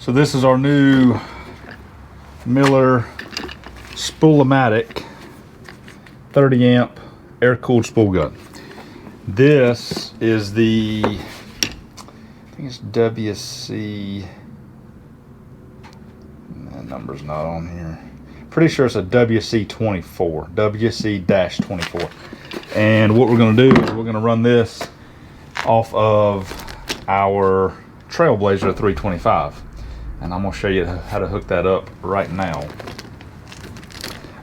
So this is our new Miller Spool-O-Matic 30 amp air-cooled spool gun. This is the, I think it's WC, that number's not on here. Pretty sure it's a WC-24, WC-24. And what we're gonna do is we're gonna run this off of our Trailblazer 325. And I'm gonna show you how to hook that up right now.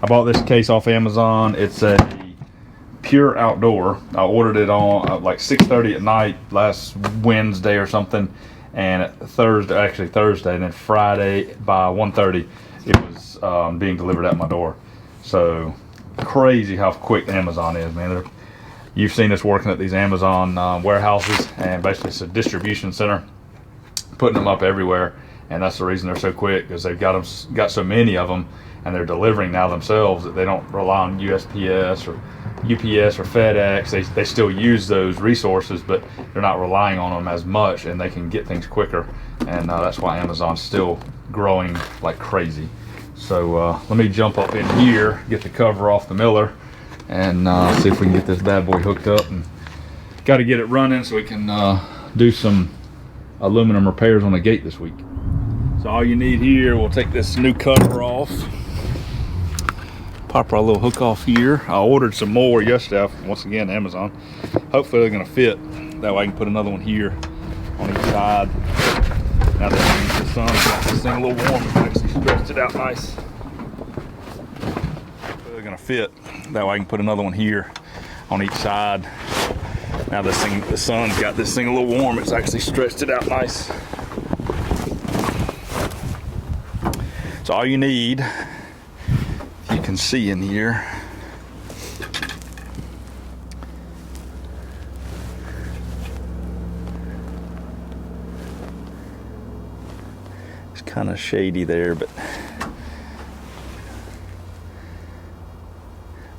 I bought this case off Amazon. It's a pure outdoor. I ordered it on like 6:30 at night last Wednesday or something, and Thursday, and then Friday by 1:30 it was being delivered at my door. So crazy how quick Amazon is, man. You've seen us working at these Amazon warehouses, and basically it's a distribution center, putting them up everywhere. And that's the reason they're so quick, because they've got so many of them, and they're delivering now themselves, that they don't rely on USPS or UPS or FedEx. They still use those resources, but they're not relying on them as much, and they can get things quicker. And that's why Amazon's still growing like crazy. So let me jump up in here, get the cover off the Miller, and see if we can get this bad boy hooked up. And got to get it running so we can do some aluminum repairs on the gate this week. So all you need here, we'll take this new cover off, pop our little hook off here. I ordered some more yesterday, once again, Amazon. Hopefully they're gonna fit. That way I can put another one here on each side. Now that the sun's got this thing a little warm, it's actually stretched it out nice. They're gonna fit. That way I can put another one here on each side. Now the sun's got this thing a little warm, it's actually stretched it out nice. So all you need, you can see in here, it's kind of shady there, but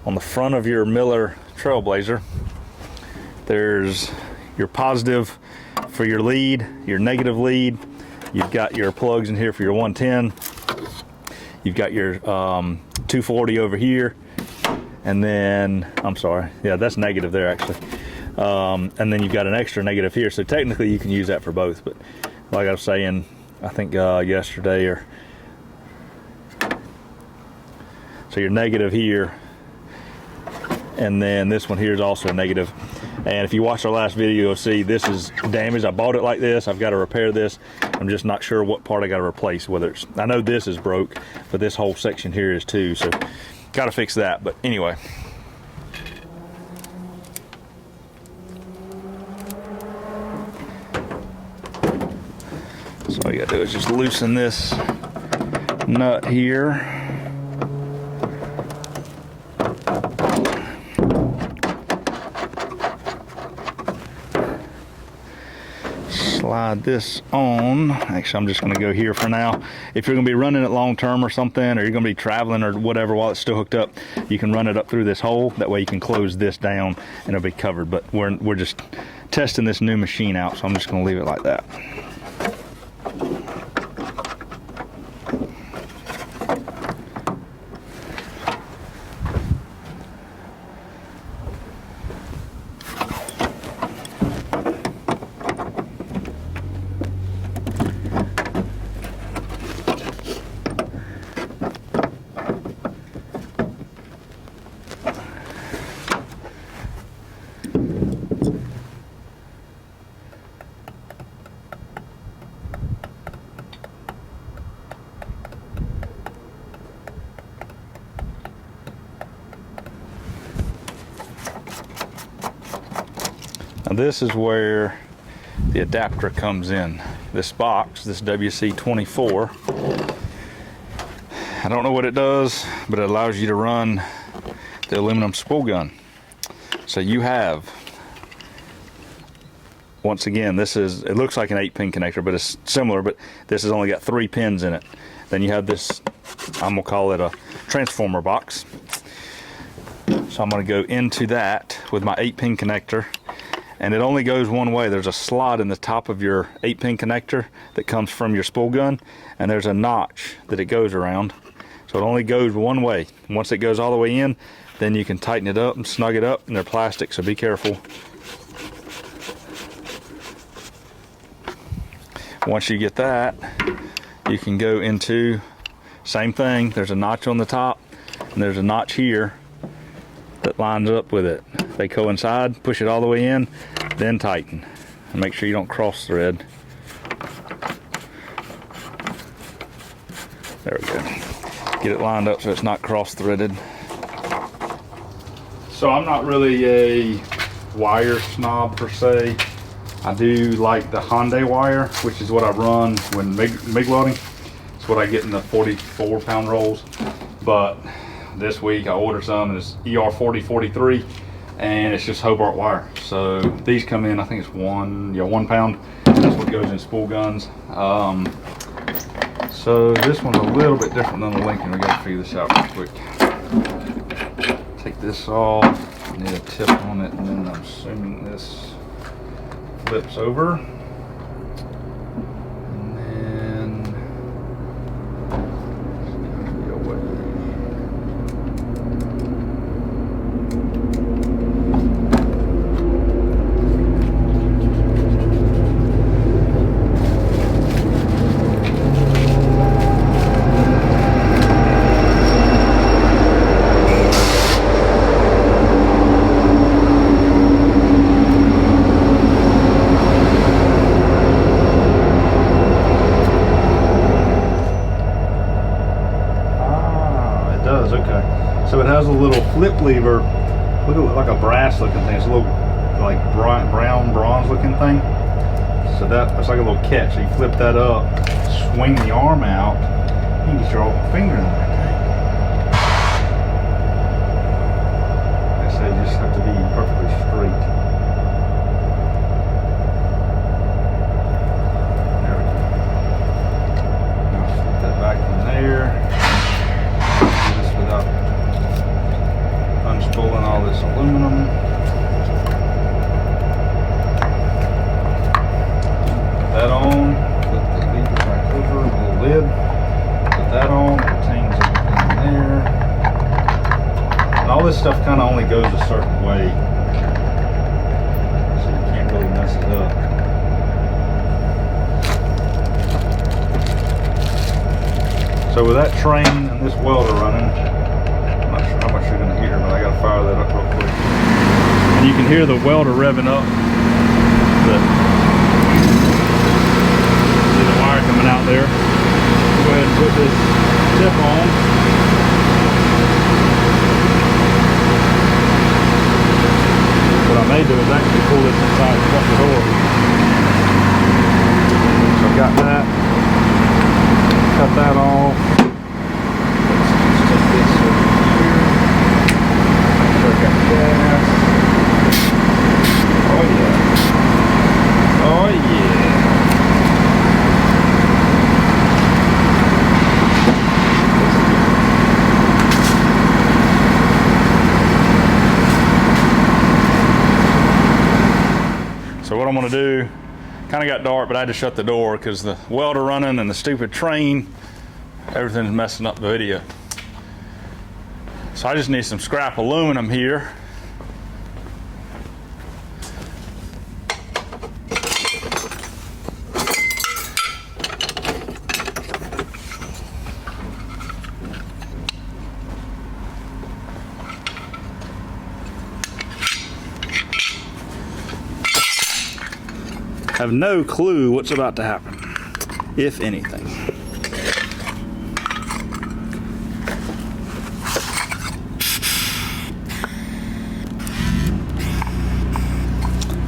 on the front of your Miller Trailblazer, there's your positive for your lead, your negative lead. You've got your plugs in here for your 110. You've got your 240 over here, and then, I'm sorry, yeah, that's negative there actually. And then you've got an extra negative here, so technically you can use that for both, but like I was saying, I think yesterday, or so your negative here, and then this one here is also negative. And if you watch our last video, you'll see this is damaged. I bought it like this. I've got to repair this. I'm just not sure what part I got to replace. Whether it's, I know this is broke, but this whole section here is too. So got to fix that. But anyway. So all you got to do is just loosen this nut here. Slide this on. Actually, I'm just going to go here for now. If you're going to be running it long term or something, or you're going to be traveling or whatever while it's still hooked up, you can run it up through this hole. That way you can close this down and it'll be covered. But we're just testing this new machine out, so I'm just going to leave it like that. Now this is where the adapter comes in. This box, this WC-24, I don't know what it does, but it allows you to run the aluminum spool gun. So you have, once again, this is, it looks like an 8-pin connector, but it's similar, but this has only got 3 pins in it. Then you have this, I'm gonna call it a transformer box. So I'm gonna go into that with my 8-pin connector, and it only goes one way. There's a slot in the top of your 8-pin connector that comes from your spool gun, and there's a notch that it goes around. So it only goes one way. Once it goes all the way in, then you can tighten it up and snug it up, and they're plastic, so be careful. Once you get that, you can go into, same thing, there's a notch on the top, and there's a notch here that lines up with it. They coincide, push it all the way in, then tighten. And make sure you don't cross thread. There we go. Get it lined up so it's not cross threaded. So I'm not really a wire snob per se. I do like the Hyundai wire, which is what I run when MIG welding. It's what I get in the 44-pound rolls. But this week I ordered some, and it's ER4043, and it's just Hobart wire. So these come in, I think it's 1 pound. That's what goes in spool guns. So this one's a little bit different than the Lincoln. We gotta figure this out real quick. Take this off, I need a tip on it, and then I'm assuming this flips over. And then it's gotta be away. So it has a little flip lever, look at like a brass looking thing. It's a little like brown bronze looking thing. So that's like a little catch. So you flip that up, swing the arm out, you can get your finger in that thing. Like I say, you just have to be perfectly straight. There we go. Now flip that back from there. Do this without unspooling all this aluminum. Put that on, flip the lever back over, a little lid. Put that on, retains everything in there. And all this stuff kind of only goes a certain way, so you can't really mess it up. So with that train and this welder running, I'm not sure how much you're going to hear, but I got to fire that up real quick. And you can hear the welder revving up. See the wire coming out there. Go ahead and put this tip on. What I may do is actually pull this inside and shut the door. So I got that. Cut that off. Let's take this over here. Make sure I got gas. Oh yeah. Oh yeah. So what I'm gonna do, kind of got dark, but I had to shut the door because the welder running and the stupid train, everything's messing up the video. So I just need some scrap aluminum here. Have no clue what's about to happen, if anything.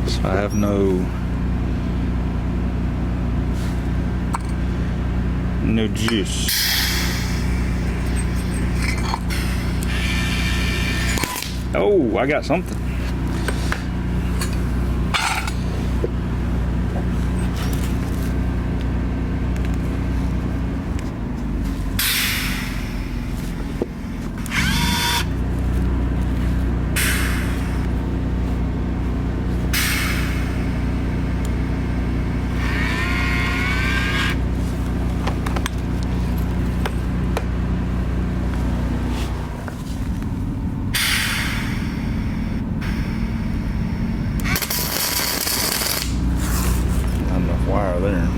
So I have no juice. Oh, I got something. there.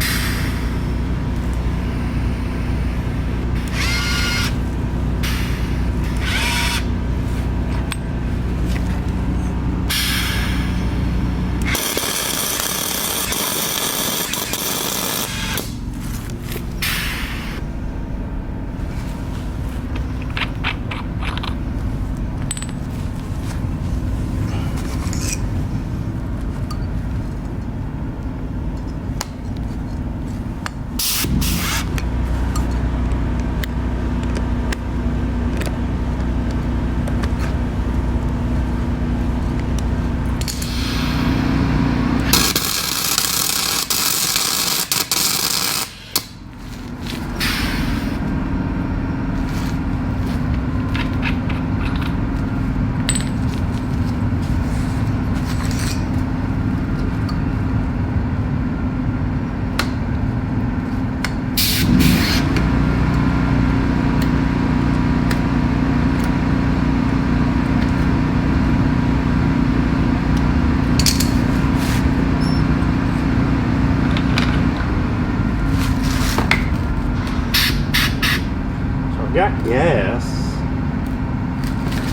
Got gas.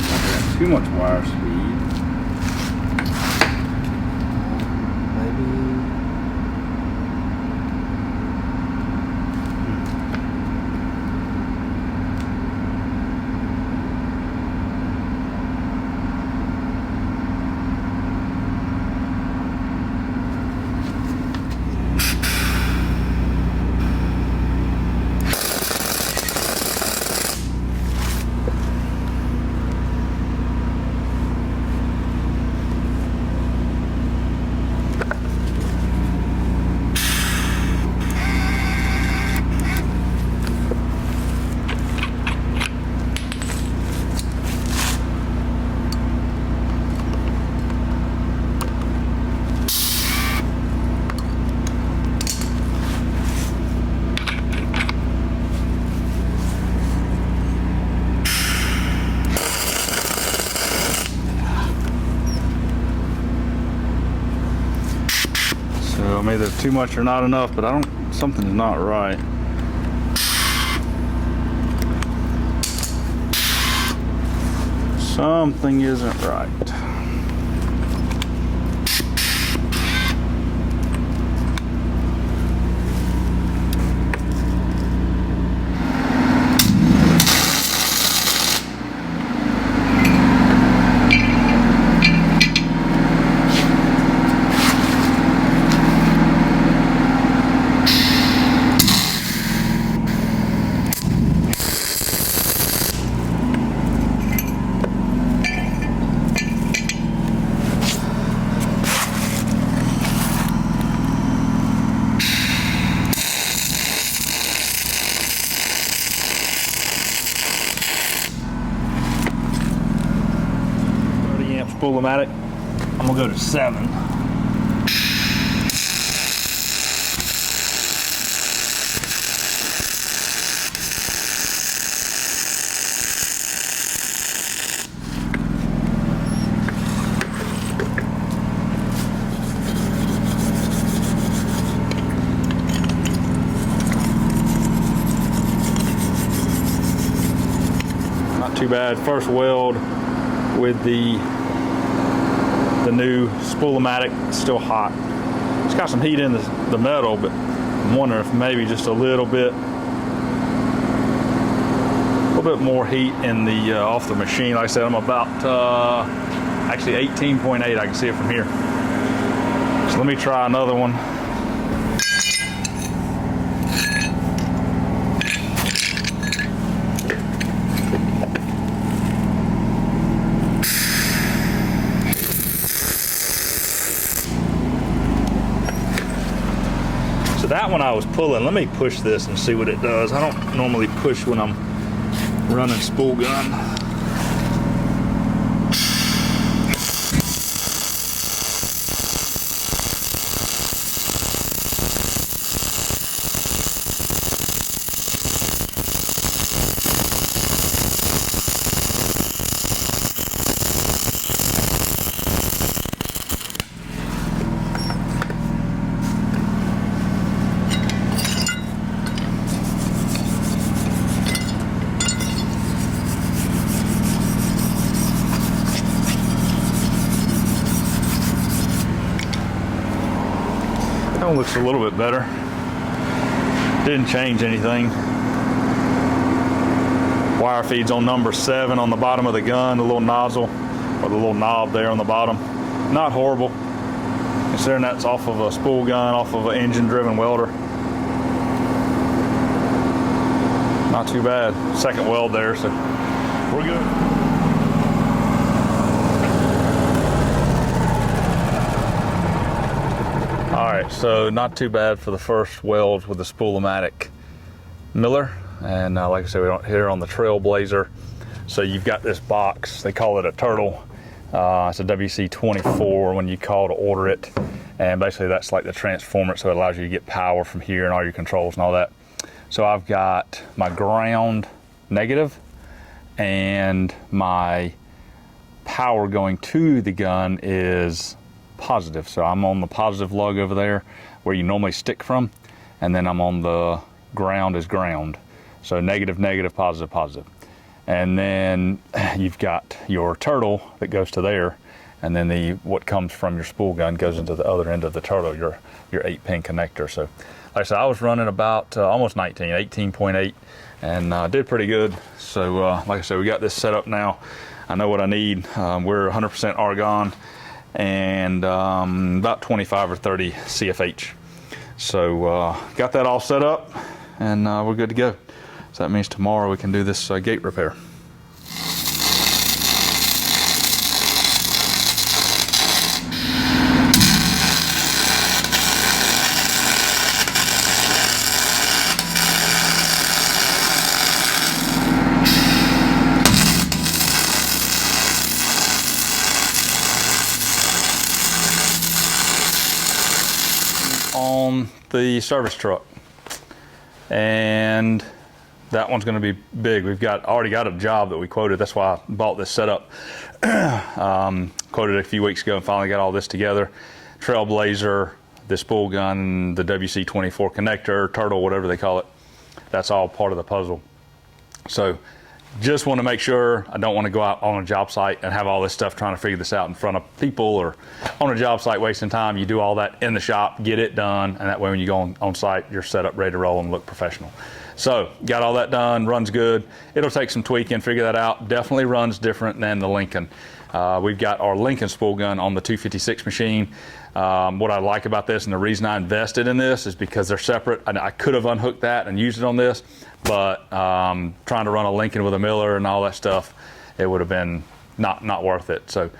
I got too much wire speed. Maybe. So either too much or not enough, but something's not right. Something isn't right. Spool-o-matic. I'm gonna go to 7. Not too bad. First weld with the new spool-o-matic. Still hot. It's got some heat in the metal, but I'm wondering if maybe just a little bit more heat in the off the machine. Like I said, I'm about actually 18.8. I can see it from here. So let me try another one. So that one I was pulling. Let me push this and see what it does. I don't normally push when I'm running spool gun. Well, looks a little bit better. Didn't change anything. Wire feeds on number 7 on the bottom of the gun, the little nozzle, or the little knob there on the bottom. Not horrible, considering that's off of a spool gun, off of an engine-driven welder. Not too bad. Second weld there, so we're good. All right, so not too bad for the first welds with the spool-o-matic miller. And like I said, we don't hit it on the Trailblazer. So you've got this box, they call it a turtle. It's a WC24 when you call to order it. And basically that's like the transformer, so it allows you to get power from here and all your controls and all that. So I've got my ground negative and my power going to the gun is positive. So I'm on the positive lug over there where you normally stick from, and then I'm on the ground is ground. So negative, negative, positive, positive. And then you've got your turtle that goes to there, and then what comes from your spool gun goes into the other end of the turtle, your 8-pin connector. So like I said, I was running about almost 19, 18.8, and did pretty good. So like I said, we got this set up now. I know what I need. We're 100% argon and about 25 or 30 CFH. So got that all set up, and we're good to go. So that means tomorrow we can do this gate repair. On the service truck, and that one's going to be big. We've already got a job that we quoted. That's why I bought this setup. Quoted it a few weeks ago and finally got all this together. Trailblazer, the spool gun, the WC24 connector, turtle, whatever they call it. That's all part of the puzzle. So just want to make sure I don't want to go out on a job site and have all this stuff trying to figure this out in front of people or on a job site wasting time. You do all that in the shop, get it done, and that way when you go on site, you're set up, ready to roll and look professional. So got all that done, runs good. It'll take some tweaking, figure that out. Definitely runs different than the Lincoln. We've got our Lincoln spool gun on the 256 machine. What I like about this, and the reason I invested in this, is because they're separate. I could have unhooked that and used it on this, but trying to run a Lincoln with a miller and all that stuff, it would have been not worth it. So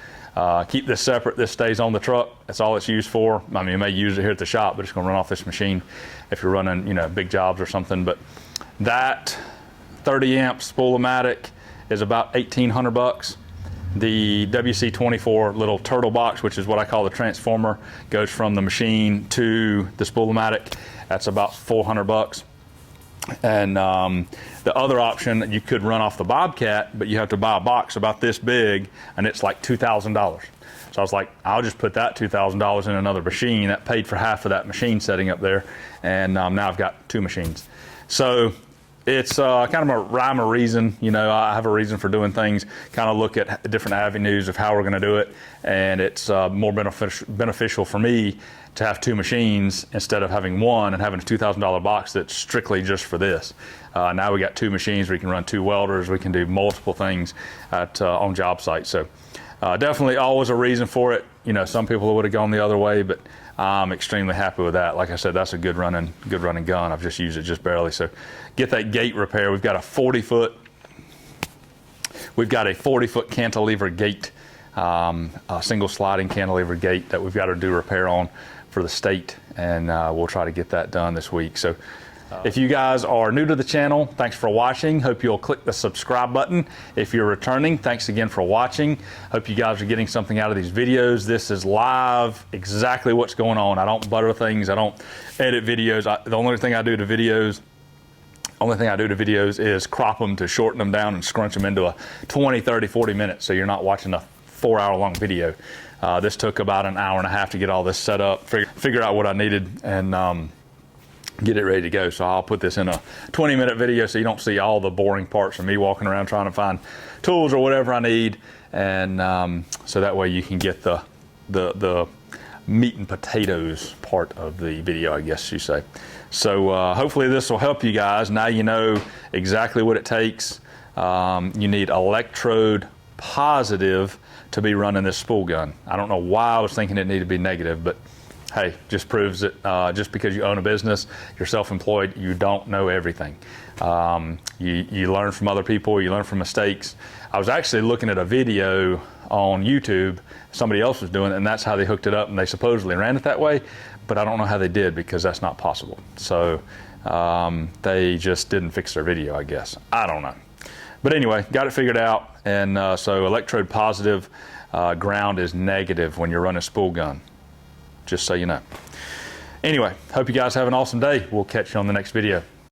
keep this separate. This stays on the truck. That's all it's used for. I mean, you may use it here at the shop, but it's going to run off this machine if you're running, big jobs or something. But that 30 amp spool-o-matic is about 1,800 bucks. The WC24 little turtle box, which is what I call the transformer, goes from the machine to the spool-o-matic. That's about 400 bucks. And the other option, you could run off the Bobcat, but you have to buy a box about this big, and it's like $2,000. So I was like, I'll just put that $2,000 in another machine. That paid for half of that machine setting up there, and now I've got 2 machines. So it's kind of a rhyme or reason. I have a reason for doing things, kind of look at different avenues of how we're going to do it, and it's more beneficial for me to have 2 machines instead of having one and having a $2,000 box that's strictly just for this. Now we got 2 machines, we can run 2 welders, we can do multiple things on job sites. So definitely always a reason for it. Some people would have gone the other way, but I'm extremely happy with that. Like I said, that's a good running gun. I've just used it just barely. So get that gate repair. We've got a 40-foot cantilever gate, a single sliding cantilever gate that we've got to do repair on for the state, and we'll try to get that done this week. So if you guys are new to the channel, thanks for watching. Hope you'll click the subscribe button. If you're returning, thanks again for watching. Hope you guys are getting something out of these videos. This is live, exactly what's going on. I don't butter things. I don't edit videos. The only thing I do to videos is crop them to shorten them down and scrunch them into a 20, 30, 40 minutes, so you're not watching a 4-hour-long video. This took about an hour and a half to get all this set up, figure out what I needed, and get it ready to go. So I'll put this in a 20-minute video so you don't see all the boring parts of me walking around trying to find tools or whatever I need, and so that way you can get the meat and potatoes part of the video, I guess you say. So hopefully this will help you guys. Now you know exactly what it takes. You need electrode positive to be running this spool gun. I don't know why I was thinking it needed to be negative, but hey, just proves that just because you own a business, you're self-employed, you don't know everything. You learn from other people, you learn from mistakes. I was actually looking at a video on YouTube, somebody else was doing it, and that's how they hooked it up, and they supposedly ran it that way, but I don't know how they did because that's not possible. So they just didn't fix their video, I guess. I don't know. But anyway, got it figured out, and so electrode positive, ground is negative when you're running a spool gun. Just so you know. Anyway, hope you guys have an awesome day. We'll catch you on the next video.